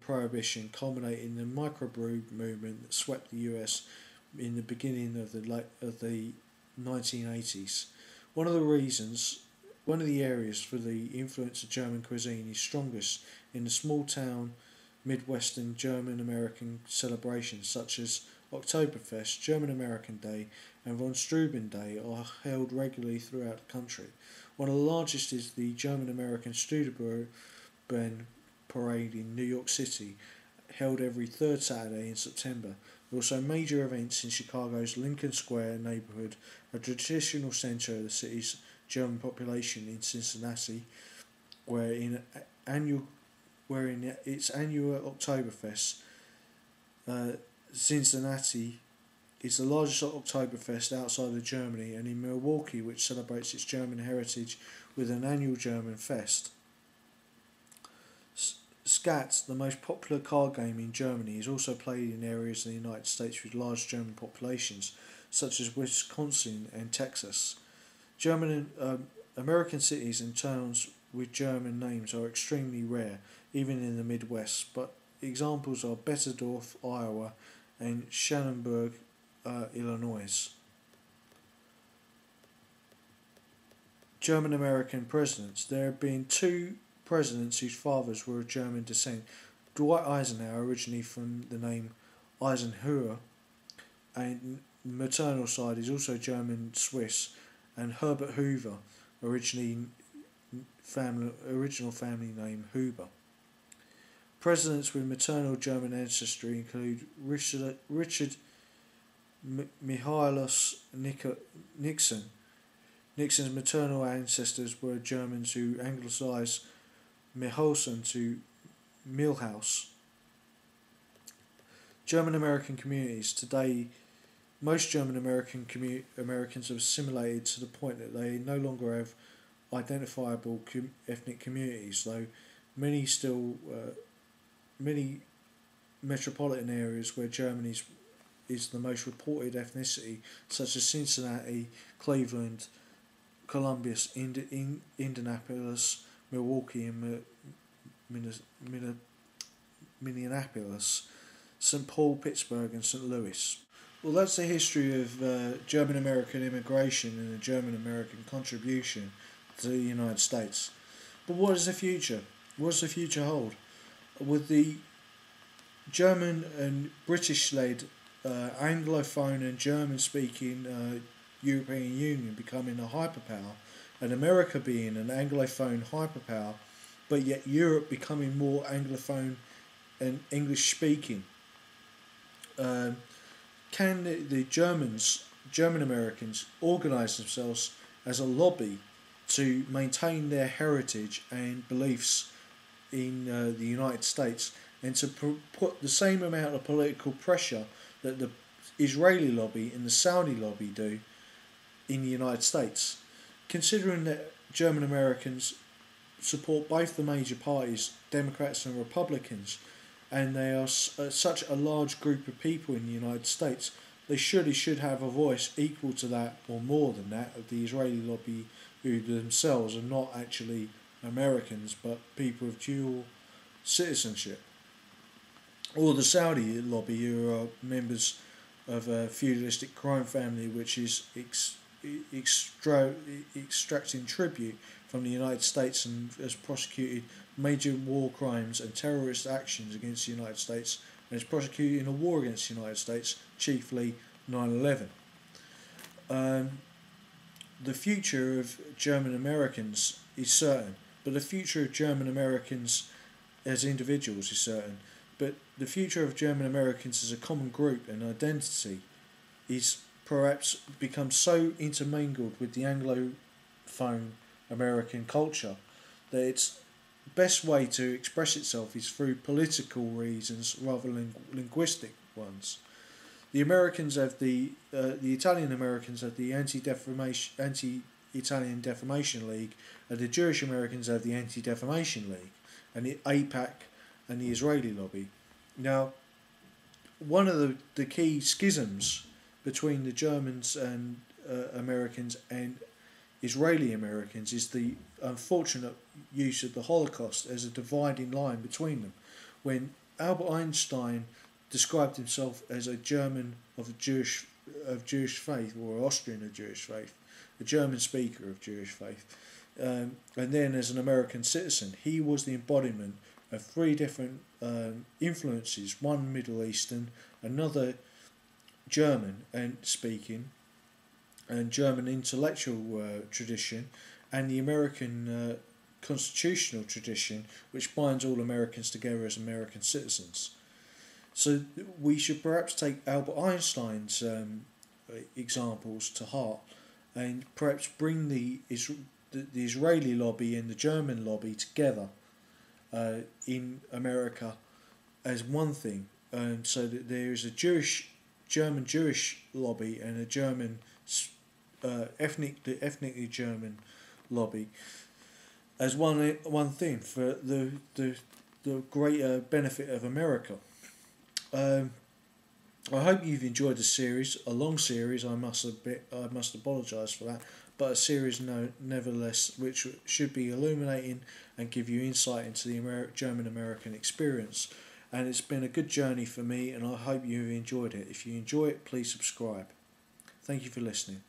Prohibition, culminating in the microbrew movement that swept the US in the beginning of the 1980s. One of the areas for the influence of German cuisine is strongest in the small town Midwestern German American celebrations such as Oktoberfest, German American Day, and von Steuben Day are held regularly throughout the country. One of the largest is the German American Studerbahn Parade in New York City, held every third Saturday in September. There are also major events in Chicago's Lincoln Square neighborhood, a traditional center of the city's German population in Cincinnati, where in its annual Oktoberfest. Cincinnati is the largest Oktoberfest outside of Germany, and in Milwaukee, which celebrates its German heritage with an annual German fest. Skat, the most popular card game in Germany, is also played in areas in the United States with large German populations, such as Wisconsin and Texas. American cities and towns with German names are extremely rare, even in the Midwest, but examples are Bettendorf, Iowa, and Schaumburg, Illinois. German American presidents. There have been two presidents whose fathers were of German descent. Dwight Eisenhower, originally from the name Eisenhower, and the maternal side is also German Swiss, and Herbert Hoover, original family name Huber. Presidents with maternal German ancestry include Richard Mihailus Nixon. Nixon's maternal ancestors were Germans who anglicised Milhausen to Milhouse. German American communities. Today, most German Americans have assimilated to the point that they no longer have identifiable ethnic communities, though many metropolitan areas where Germany is the most reported ethnicity, such as Cincinnati, Cleveland, Columbus, Indianapolis, Milwaukee, and Minneapolis, St. Paul, Pittsburgh, and St. Louis. Well, that's the history of German American immigration and the German American contribution to the United States. But what is the future? What does the future hold? With the German and British-led Anglophone and German-speaking European Union becoming a hyperpower, and America being an Anglophone hyperpower, but yet Europe becoming more Anglophone and English-speaking, can the German Americans organise themselves as a lobby to maintain their heritage and beliefs in the United States, and to put the same amount of political pressure that the Israeli lobby and the Saudi lobby do in the United States? Considering that German Americans support both the major parties, Democrats and Republicans, and they are such a large group of people in the United States, they surely should have a voice equal to that or more than that of the Israeli lobby, who themselves are not actually Americans but people of dual citizenship, or the Saudi lobby, who are members of a feudalistic crime family which is extracting tribute from the United States and has prosecuted major war crimes and terrorist actions against the United States, and is prosecuting a war against the United States, chiefly 9/11. The future of German Americans is certain, but the future of German Americans as individuals is certain. But the future of German Americans as a common group and identity is perhaps become so intermingled with the Anglophone American culture that its best way to express itself is through political reasons rather than linguistic ones. The Americans have the Italian Americans have the anti-Italian Defamation League, and the Jewish Americans have the Anti-Defamation League, and the AIPAC and the Israeli lobby. Now, one of the key schisms between the Germans and Americans and Israeli Americans is the unfortunate use of the Holocaust as a dividing line between them, when Albert Einstein described himself as a German of Jewish faith, or Austrian of Jewish faith, a German speaker of Jewish faith. And then as an American citizen, he was the embodiment of three different influences: one Middle Eastern, another German and speaking, and German intellectual tradition, and the American constitutional tradition, which binds all Americans together as American citizens. So we should perhaps take Albert Einstein's examples to heart, and perhaps bring the Israeli lobby and the German lobby together in America as one thing, so that there is a German Jewish lobby and a German ethnically German lobby as one thing for the greater benefit of America. I hope you've enjoyed the series, a long series. I must apologise for that, but a series nevertheless, which should be illuminating and give you insight into the German American experience. And it's been a good journey for me, and I hope you've enjoyed it. If you enjoy it, please subscribe. Thank you for listening.